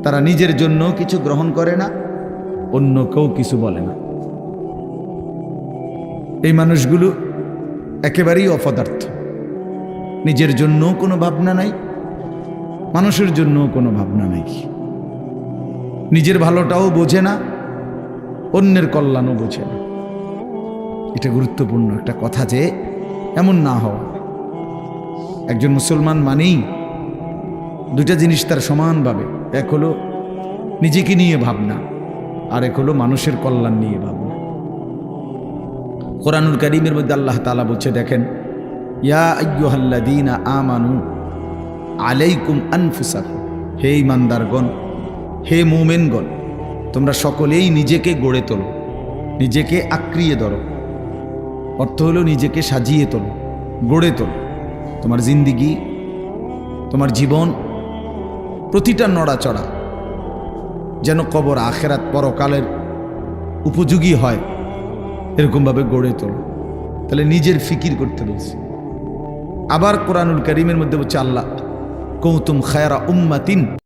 তারা নিজের জন্য কিছু গ্রহণ করে না, অন্য কেউ কিছু বলে না। এই মানুষগুলো একেবারেই অপদার্থ। নিজের জন্য কোনো ভাবনা নাই, মানুষের জন্য কোনো ভাবনা নাই। নিজের ভালোটাও বোঝে না, অন্যের কল্যাণও বোঝে না। এটা গুরুত্বপূর্ণ একটা কথা যে এমন না হওয়া। একজন মুসলমান মানেই দুইটা জিনিস তার সমানভাবে, এক হলো নিজেকে নিয়ে ভাবনা, আর এক হলো মানুষের কল্যাণ নিয়ে ভাবনা। কোরআনুল কারীমের মধ্যে আল্লাহ তাআলা বলছে, দেখেন, ইয়া আইয়ুহাল্লাযীনা আমানু আলাইকুম আনফুসাকুম, হে ঈমানদারগণ, হে মুমিনগণ, তোমরা সকলেই নিজেকে গড়ে তোলো, নিজেকে আঁকড়িয়ে ধরো। অর্থ হলো নিজেকে সাজিয়ে তোলো, গড়ে তোলো। তোমার জিন্দিগি, তোমার জীবন, প্রতিটা নড়াচড়া যেন কবর, আখেরাত, পরকালের উপযোগী হয়, এরকমভাবে গড়ে তোলো। তাহলে নিজের ফিকির করতে বলছে। আবার কোরআনুল কারীমের মধ্যে বলছে আল্লাহ, কুনতুম খায়রা উম্মাতিন